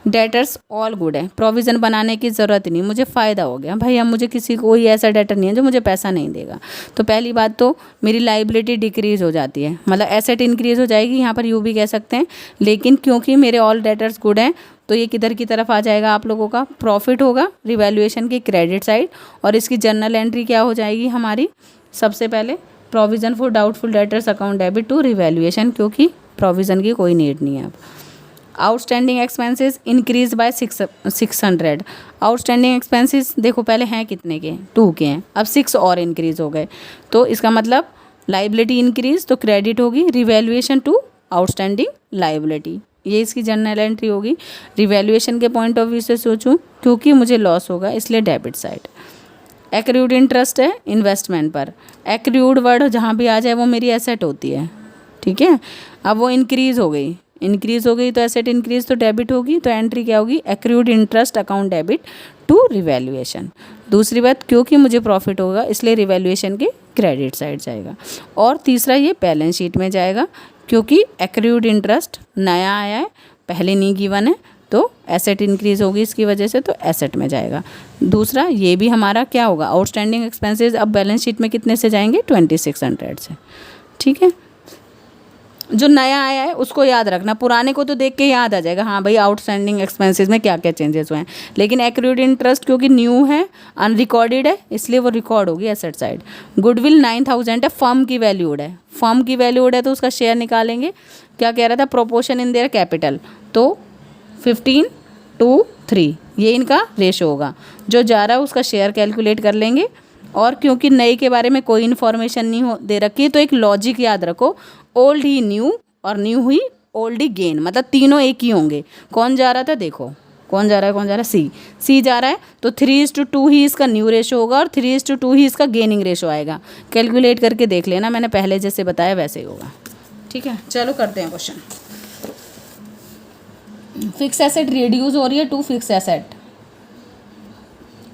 डेटर्स ऑल गुड है, प्रोविज़न बनाने की ज़रूरत नहीं, मुझे फ़ायदा हो गया भाई, अब मुझे किसी कोई ऐसा डेटर नहीं है जो मुझे पैसा नहीं देगा। तो पहली बात तो मेरी लाइबिलिटी डिक्रीज़ हो जाती है, मतलब एसेट इंक्रीज़ हो जाएगी, यहाँ पर यूँ भी कह सकते हैं। लेकिन क्योंकि मेरे ऑल डेटर्स गुड हैं तो ये किधर की तरफ आ जाएगा, आप लोगों का प्रॉफिट होगा रिवैल्यूएशन की क्रेडिट साइड, और इसकी जर्नल एंट्री क्या हो जाएगी हमारी, सबसे पहले provision for doubtful debtors account debit to revaluation, क्योंकि प्रोविज़न की कोई नीड नहीं है अब। Outstanding expenses increase by 600। Outstanding expenses देखो पहले हैं कितने के, 2 के हैं, अब 6 और इंक्रीज हो गए, तो इसका मतलब लाइबिलिटी इंक्रीज तो क्रेडिट होगी, रिवैल्यूएशन टू आउटस्टैंडिंग लाइबिलिटी, ये इसकी जर्नल एंट्री होगी। रिवैल्यूएशन के पॉइंट ऑफ व्यू से सोचूं, क्योंकि मुझे लॉस होगा इसलिए डेबिट साइड। एक्रूड इंटरेस्ट है इन्वेस्टमेंट पर, एक्रूड वर्ड जहाँ भी आ जाए वो मेरी एसेट होती है, ठीक है। अब वो इंक्रीज़ हो गई तो एसेट इंक्रीज तो डेबिट होगी, तो एंट्री क्या होगी, accrued interest account debit to revaluation. दूसरी बात, क्योंकि मुझे प्रॉफिट होगा इसलिए रिवैल्यूएशन के क्रेडिट साइड जाएगा। और तीसरा ये बैलेंस शीट में जाएगा, क्योंकि एक्रूड इंटरेस्ट नया आया है, पहले नहीं गिवन है, तो एसेट इंक्रीज होगी इसकी वजह से, तो एसेट में जाएगा। दूसरा ये भी हमारा क्या होगा, आउटस्टैंडिंग एक्सपेंसेस अब बैलेंस शीट में कितने से जाएंगे, 2600 से, ठीक है। जो नया आया है उसको याद रखना, पुराने को तो देख के याद आ जाएगा, हाँ भाई आउटस्टैंडिंग एक्सपेंसेस में क्या क्या चेंजेस हुए हैं। लेकिन एक्रूड इंटरेस्ट क्योंकि न्यू है, अनरिकॉर्डेड है, इसलिए वो रिकॉर्ड होगी एसेट साइड। गुडविल 9,000 है, फर्म की वैल्यूड है, फर्म की वैल्यूड है तो उसका शेयर निकालेंगे। क्या कह रहा था, प्रोपोर्शन इन देयर कैपिटल, तो 15:3 ये इनका रेशो होगा। जो जा रहा है उसका शेयर कैलकुलेट कर लेंगे, और क्योंकि नए के बारे में कोई इन्फॉर्मेशन नहीं दे रखी है तो एक लॉजिक याद रखो, ओल्ड ही न्यू और न्यू हुई ओल्ड ही गेन, मतलब तीनों एक ही होंगे। कौन जा रहा था, देखो कौन जा रहा है, सी जा रहा है, तो 3:2 ही इसका न्यू रेशो होगा और 3:2 ही इसका गेनिंग रेशो आएगा। कैलकुलेट करके देख लेना, मैंने पहले जैसे बताया वैसे ही होगा, ठीक है। चलो करते हैं क्वेश्चन। फिक्स एसेट रिड्यूस हो रही है to fix asset,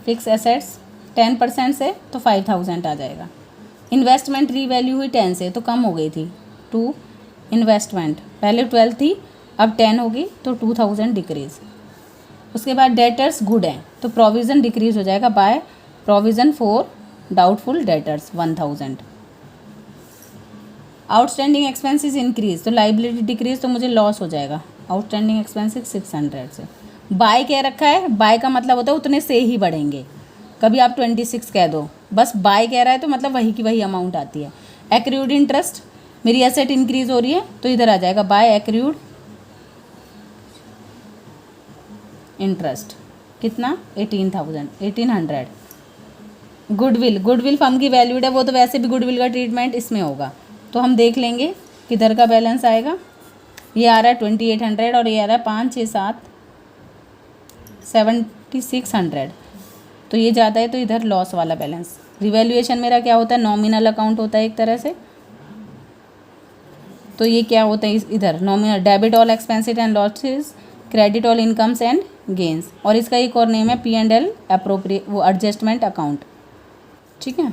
fix assets 10% से तो 5,000 आ जाएगा। इन्वेस्टमेंट रीवैल्यू हुई 10 से तो कम हो गई थी, टू इन्वेस्टमेंट पहले 12 थी अब 10 होगी तो 2,000 डिक्रीज़। उसके बाद डेटर्स गुड हैं तो प्रोविज़न डिक्रीज़ हो जाएगा by provision for doubtful debtors 1,000। Outstanding expenses increase तो लाइबिलिटी डिक्रीज तो मुझे लॉस हो जाएगा, आउटस्टैंडिंग एक्सपेंसेस 600 से। बाय कह रखा है, बाय का मतलब होता है उतने से ही बढ़ेंगे, कभी आप 26 कह दो, बस बाय कह रहा है तो मतलब वही की वही अमाउंट आती है। एक्रूड इंटरेस्ट, मेरी एसेट इंक्रीज हो रही है तो इधर आ जाएगा बाय एक्रूड इंटरेस्ट, कितना 1800। गुडविल फर्म की वैल्यूड है, वो तो वैसे भी गुडविल का ट्रीटमेंट इसमें होगा, तो हम देख लेंगे किधर का बैलेंस आएगा। ये आ रहा है 2800 और ये आ रहा है 5, 6, 7, 7600, तो ये ज़्यादा है तो इधर लॉस वाला बैलेंस। रिवैल्यूएशन मेरा क्या होता है, नॉमिनल अकाउंट होता है एक तरह से, तो ये क्या होता है इधर nominal, debit all expenses and losses, credit all incomes and gains, और इसका एक और नेम है P&L अप्रोप्रिएट वो एडजस्टमेंट अकाउंट, ठीक है।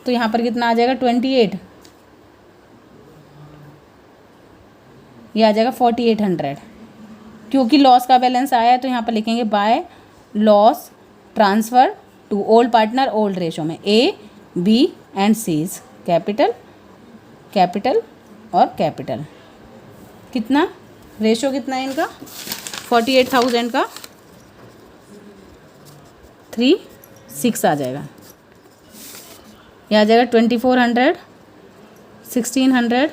तो यहाँ पर कितना आ जाएगा 28, ये आ जाएगा 4800, क्योंकि लॉस का बैलेंस आया है तो यहाँ पर लिखेंगे by loss transfer to old partner old ratio में A, B and C's capital और कैपिटल। कितना रेशो कितना है इनका? 48,000 का 3/6 आ जाएगा। यह आ जाएगा 2400, 1600,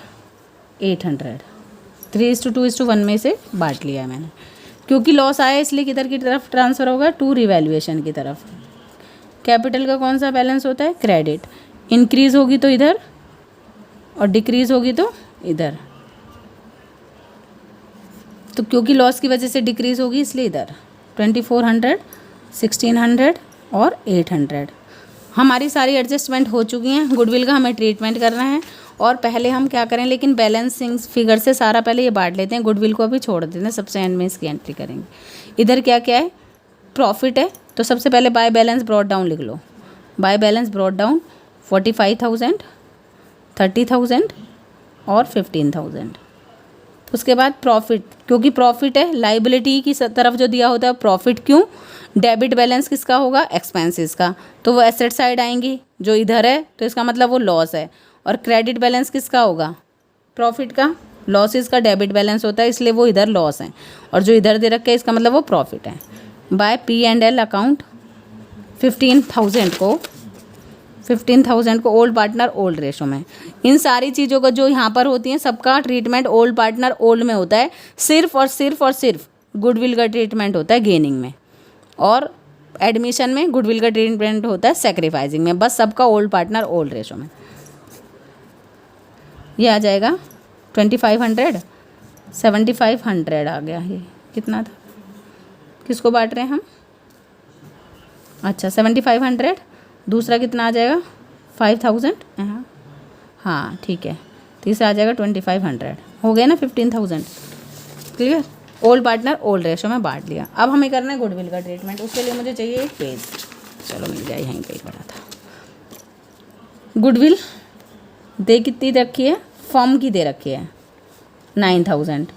800। 3:2:1 में से बांट लिया है मैंने, क्योंकि लॉस आया इसलिए किधर की तरफ ट्रांसफ़र होगा? टू रिवैल्यूएशन की तरफ। कैपिटल का कौन सा बैलेंस होता है? क्रेडिट। इंक्रीज़ होगी तो इधर और डिक्रीज़ होगी तो इधर। तो क्योंकि लॉस की वजह से डिक्रीज़ होगी इसलिए इधर 2400, 1600 और 800। हमारी सारी एडजस्टमेंट हो चुकी हैं। गुडविल का हमें ट्रीटमेंट करना है और पहले हम क्या करें, लेकिन बैलेंसिंग फिगर से सारा पहले ये बांट लेते हैं। गुडविल को अभी छोड़ देते हैं, सबसे एंड में इसकी एंट्री करेंगे। इधर क्या क्या है? प्रॉफिट है, तो सबसे पहले बाय बैलेंस ब्रॉट डाउन लिख लो। बाय बैलेंस ब्रॉट डाउन 45,000, 30,000 और 15,000। उसके बाद प्रॉफिट, क्योंकि प्रॉफिट है, लाइबिलिटी की तरफ जो दिया होता है प्रॉफिट। क्यों? डेबिट बैलेंस किसका होगा? एक्सपेंसेस का, तो वो एसेट साइड आएंगी। जो इधर है तो इसका मतलब वो लॉस है। और क्रेडिट बैलेंस किसका होगा? प्रॉफिट का। लॉसेस का डेबिट बैलेंस होता है, इसलिए वो इधर लॉस है। और जो इधर दे रखे है इसका मतलब वो प्रॉफिट है। बाय P&L अकाउंट 15,000 को ओल्ड पार्टनर ओल्ड रेशो में। इन सारी चीज़ों का जो यहाँ पर होती हैं सबका ट्रीटमेंट ओल्ड पार्टनर ओल्ड में होता है। सिर्फ और सिर्फ गुडविल का ट्रीटमेंट होता है गेनिंग में, और एडमिशन में गुडविल का ट्रीटमेंट होता है सेक्रीफाइसिंग में। बस सबका ओल्ड पार्टनर ओल्ड रेशो में। ये आ जाएगा 2500, 7500 आ गया। ये कितना था? किसको बांट रहे हैं हम? अच्छा 7500। दूसरा कितना आ जाएगा? 5000। हाँ ठीक है। तीसरा आ जाएगा 2500। हो गया ना 15,000। Clear? Old partner old ratio में बांट लिया। अब हमें करना है गुडविल का ट्रीटमेंट। उसके लिए मुझे चाहिए एक पेज। चलो मिल गया, यहीं कहीं पड़ा था। गुडविल दे कितनी रखी है? फर्म की दे रखी है 9,000।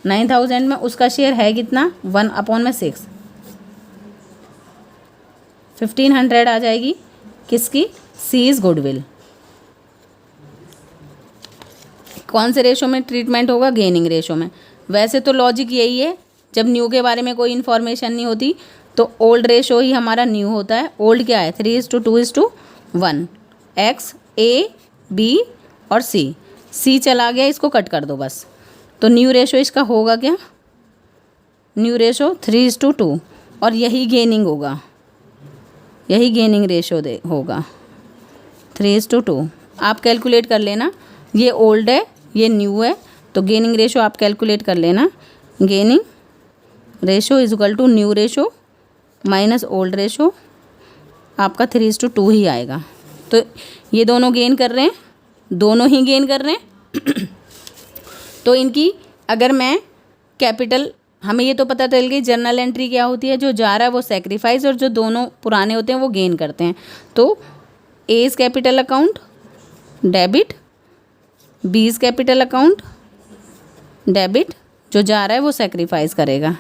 9,000 में उसका शेयर है कितना? 1/6। 1500 आ जाएगी किसकी? सीज गुडविल। कौन से रेशो में ट्रीटमेंट होगा? गेनिंग रेशो में। वैसे तो लॉजिक यही है, जब न्यू के बारे में कोई इन्फॉर्मेशन नहीं होती तो ओल्ड रेशो ही हमारा न्यू होता है। ओल्ड क्या है? 3:2:1। एक्स, ए, बी और सी। सी चला गया, इसको कट कर दो बस। तो न्यू रेशो इसका होगा क्या? न्यू रेशो 3:2 और यही गेनिंग होगा। यही गेनिंग रेशो होगा 3:2। आप कैलकुलेट कर लेना। ये ओल्ड है, ये न्यू है, तो गेनिंग रेशो आप कैलकुलेट कर लेना। Gaining ratio is equal to new ratio minus old ratio. आपका 3:2 ही आएगा। तो ये दोनों गेन कर रहे हैं, दोनों ही गेन कर रहे हैं। तो इनकी अगर मैं कैपिटल, हमें ये तो पता चल गई जर्नल एंट्री क्या होती है। जो जा रहा है वो सेक्रीफाइस और जो दोनों पुराने होते हैं वो गेन करते हैं। तो A is capital account debit, B is capital account debit, जो जा रहा है वो सेक्रीफाइस करेगा,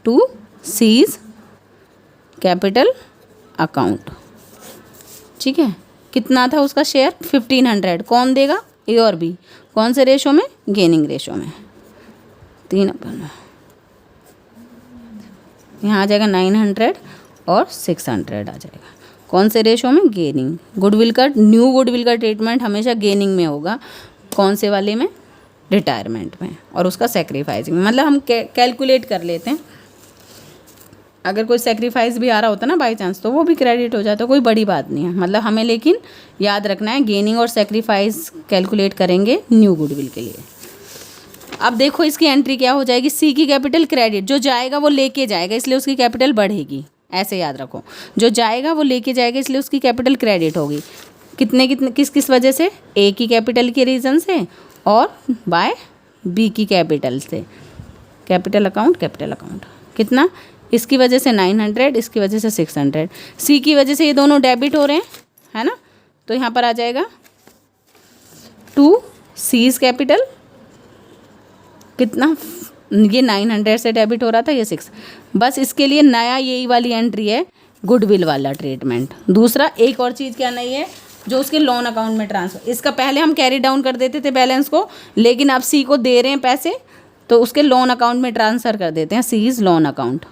to C is capital account. ठीक है? कितना था उसका शेयर? 1500। कौन देगा? ए और बी। कौन से रेशो में? गेनिंग रेशो में। 3/। यहाँ आ जाएगा 900 और 600 आ जाएगा। कौन से रेशो में? गेनिंग। गुडविल का, न्यू गुडविल का ट्रीटमेंट हमेशा गेनिंग में होगा। कौन से वाले में? रिटायरमेंट में। और उसका सेक्रीफाइसिंग में। मतलब हम कैलकुलेट कर लेते हैं। अगर कोई सेक्रीफाइस भी आ रहा होता ना बाई चांस, तो वो भी क्रेडिट हो जाता, कोई बड़ी बात नहीं है। मतलब हमें लेकिन याद रखना है गेनिंग और सेक्रीफाइस कैलकुलेट करेंगे न्यू गुडविल के लिए। अब देखो इसकी एंट्री क्या हो जाएगी? सी की कैपिटल क्रेडिट, जो जाएगा वो लेके जाएगा इसलिए उसकी कैपिटल बढ़ेगी। ऐसे याद रखो, जो जाएगा वो लेके जाएगा इसलिए उसकी कैपिटल क्रेडिट होगी। कितने कितने किस किस वजह से? ए की कैपिटल के रीज़न से और बाय बी की कैपिटल से। कैपिटल अकाउंट कितना? इसकी वजह से 900, इसकी वजह से 600। सी की वजह से ये दोनों डेबिट हो रहे हैं, है ना? तो यहाँ पर आ जाएगा 2 सीज कैपिटल कितना? ये 900 से डेबिट हो रहा था, ये 6। बस इसके लिए नया यही वाली एंट्री है, गुडविल वाला ट्रीटमेंट। दूसरा एक और चीज़ क्या नहीं है, जो उसके लोन अकाउंट में ट्रांसफ़र, इसका पहले हम कैरी डाउन कर देते थे बैलेंस को, लेकिन अब सी को दे रहे हैं पैसे तो उसके लोन अकाउंट में ट्रांसफ़र कर देते हैं, सी इज़ लोन अकाउंट।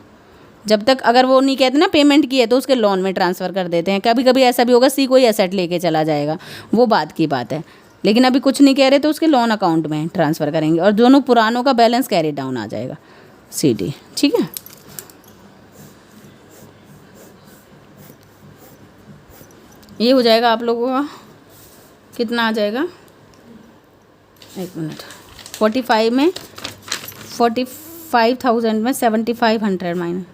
जब तक अगर वो नहीं कहते ना पेमेंट की है तो उसके लोन में ट्रांसफ़र कर देते हैं। कभी कभी ऐसा भी होगा सी कोई एसेट लेके चला जाएगा, वो बात की बात है, लेकिन अभी कुछ नहीं कह रहे तो उसके लोन अकाउंट में ट्रांसफ़र करेंगे और दोनों पुरानों का बैलेंस कैरी डाउन आ जाएगा, सी डी। ठीक है, ये हो जाएगा आप लोगों का कितना आ जाएगा, एक मिनट, 45 में 45,000 में 7,500 माइनस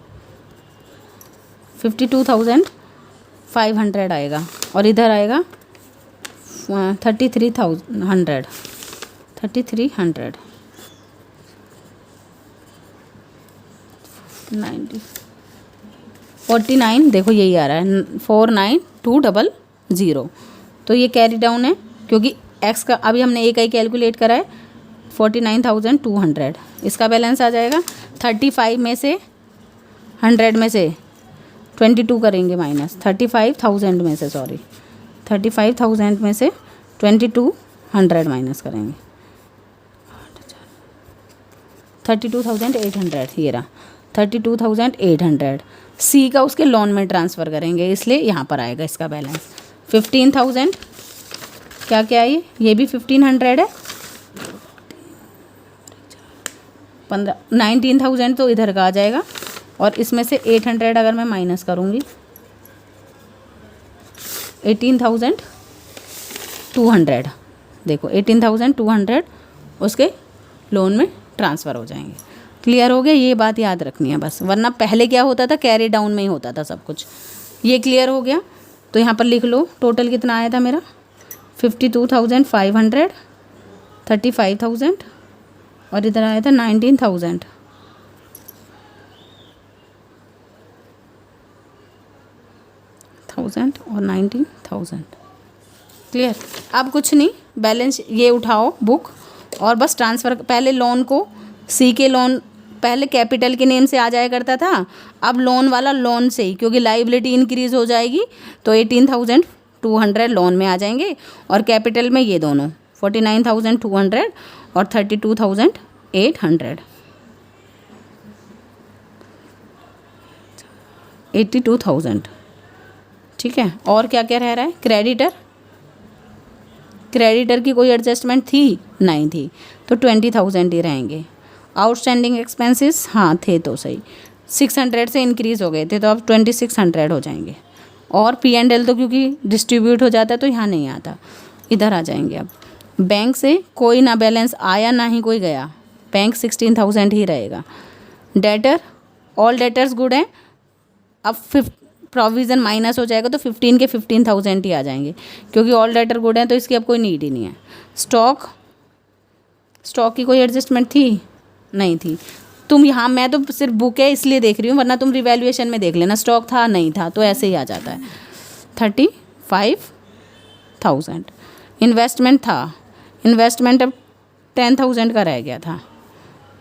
52,500 आएगा और इधर आएगा 33,300 90 49, देखो यही आ रहा है 49,200। तो ये कैरी डाउन है क्योंकि एक्स का अभी हमने एक ही कैलकुलेट करा है 49,200। इसका बैलेंस आ जाएगा 35 में से 100 में से 22 करेंगे माइनस 35,000 में से 35,000 में से 2200 माइनस करेंगे 32,800, ये रहा 32,800। सी का उसके लोन में ट्रांसफ़र करेंगे इसलिए यहाँ पर आएगा इसका बैलेंस 15,000। क्या क्या है ये भी 1,500 है, 19,000 तो इधर का आ जाएगा और इसमें से 800 अगर मैं माइनस करूँगी 18,200, देखो 18,200 उसके लोन में ट्रांसफ़र हो जाएंगे। क्लियर हो गया, ये बात याद रखनी है बस, वरना पहले क्या होता था कैरी डाउन में ही होता था सब कुछ। ये क्लियर हो गया तो यहाँ पर लिख लो टोटल कितना आया था मेरा 52,500, 35,000 और इधर आया था 19,000। और 19,000 क्लियर। अब कुछ नहीं, बैलेंस ये उठाओ बुक और बस ट्रांसफ़र, पहले लोन को सी के लोन पहले कैपिटल के नेम से आ जाया करता था, अब लोन वाला लोन से ही, क्योंकि लाइबिलिटी इंक्रीज़ हो जाएगी तो 18,200 लोन में आ जाएंगे और कैपिटल में ये दोनों 49,200 और 32,800 82,000। ठीक है, और क्या क्या रह रहा है, क्रेडिटर की कोई एडजस्टमेंट थी नहीं थी तो 20,000 ही रहेंगे। आउटस्टैंडिंग एक्सपेंसेस हाँ थे तो सही, 600 से इंक्रीज़ हो गए थे तो अब 2,600 हो जाएंगे। और P&L तो क्योंकि डिस्ट्रीब्यूट हो जाता है तो यहाँ नहीं आता, इधर आ जाएंगे। अब बैंक से कोई ना बैलेंस आया ना ही कोई गया, बैंक 16,000 ही रहेगा। डेटर, ऑल डेटर्स गुड हैं, अब प्रोविज़न माइनस हो जाएगा तो 15 के 15,000 ही आ जाएंगे क्योंकि ऑल डेटर गुड हैं तो इसकी अब कोई नीड ही नहीं है। स्टॉक की कोई एडजस्टमेंट थी नहीं थी, तुम यहाँ, मैं तो सिर्फ बुक है इसलिए देख रही हूँ, वरना तुम रिवैल्यूएशन में देख लेना स्टॉक था नहीं था तो ऐसे ही आ जाता है। 35,000 इन्वेस्टमेंट था, इन्वेस्टमेंट अब 10,000 का रह गया था,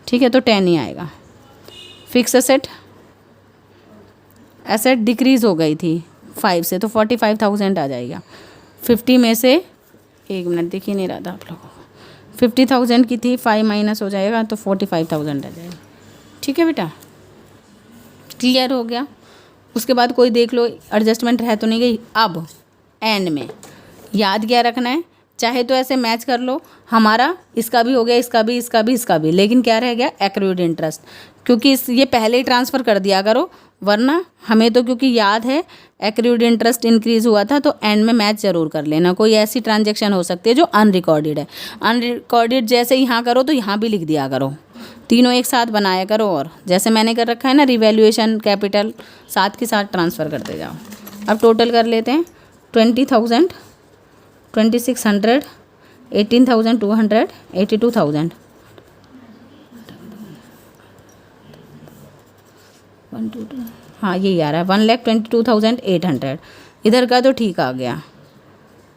ठीक है तो 10 ही आएगा। फिक्स एसेट डिक्रीज़ हो गई थी 5 से तो 45,000 आ जाएगा। 50 में से, एक मिनट दिख ही नहीं रहा था आप लोगों को, 50,000 की थी, 5 माइनस हो जाएगा तो 45,000 आ जाएगा। ठीक है बेटा, क्लियर हो गया। उसके बाद कोई देख लो एडजस्टमेंट रह तो नहीं गई। अब एंड में याद क्या रखना है, चाहे तो ऐसे मैच कर लो, हमारा इसका भी हो गया, इसका भी, लेकिन क्या रह गया, एक्रूड इंटरेस्ट, क्योंकि ये पहले ही ट्रांसफ़र कर दिया करो, वरना हमें तो क्योंकि याद है एक्रूड इंटरेस्ट इंक्रीज़ हुआ था तो एंड में मैच ज़रूर कर लेना। कोई ऐसी ट्रांजैक्शन हो सकती है जो अनरिकॉर्डेड है, अनरिकॉर्डेड जैसे यहाँ करो तो यहाँ भी लिख दिया करो, तीनों एक साथ बनाया करो और जैसे मैंने कर रखा है ना रिवैल्यूएशन कैपिटल साथ के साथ ट्रांसफ़र करते जाओ। अब टोटल कर लेते हैं 20,000, 2,600, 18,200, 82,000, 1 2 हाँ यही आ रहा है 1,22,800। इधर का तो ठीक आ गया।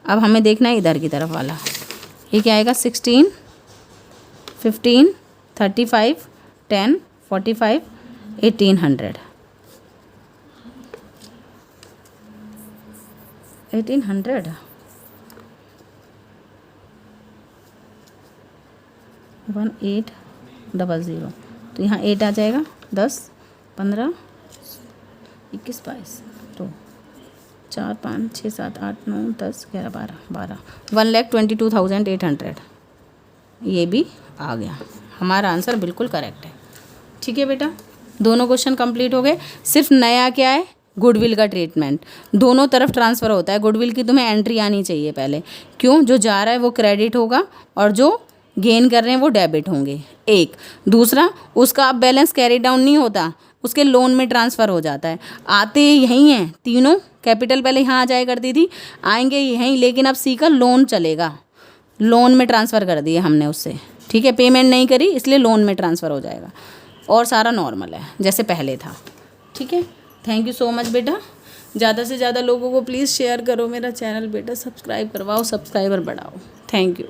अब हमें देखना है इधर की तरफ वाला, ये क्या आएगा, 16, 15, 35, 10, 45, 1,800, 1,800 1800, तो यहाँ 8 आ जाएगा, 10, 15, 21, 22, तो 4, 5, 6, 7, 8, 9, 10, 11, 12, 1,22,800 ये भी आ गया। हमारा आंसर बिल्कुल करेक्ट है। ठीक है बेटा, दोनों क्वेश्चन कंप्लीट हो गए। सिर्फ नया क्या है, गुडविल का ट्रीटमेंट दोनों तरफ ट्रांसफ़र होता है। गुडविल की तुम्हें एंट्री आनी चाहिए पहले, क्यों, जो जा रहा है वो क्रेडिट होगा और जो गेन कर रहे हैं वो डेबिट होंगे। एक दूसरा, उसका अब बैलेंस कैरी डाउन नहीं होता, उसके लोन में ट्रांसफ़र हो जाता है। आते यहीं हैं तीनों, कैपिटल पहले यहाँ आ जाया करती थी, आएंगे यहीं, लेकिन अब सी का लोन चलेगा, लोन में ट्रांसफ़र कर दिए हमने उससे। ठीक है, पेमेंट नहीं करी इसलिए लोन में ट्रांसफ़र हो जाएगा, और सारा नॉर्मल है जैसे पहले था। ठीक है, थैंक यू सो मच बेटा। ज़्यादा से ज़्यादा लोगों को प्लीज़ शेयर करो मेरा चैनल बेटा, सब्सक्राइब करवाओ, सब्सक्राइबर बढ़ाओ। Thank you.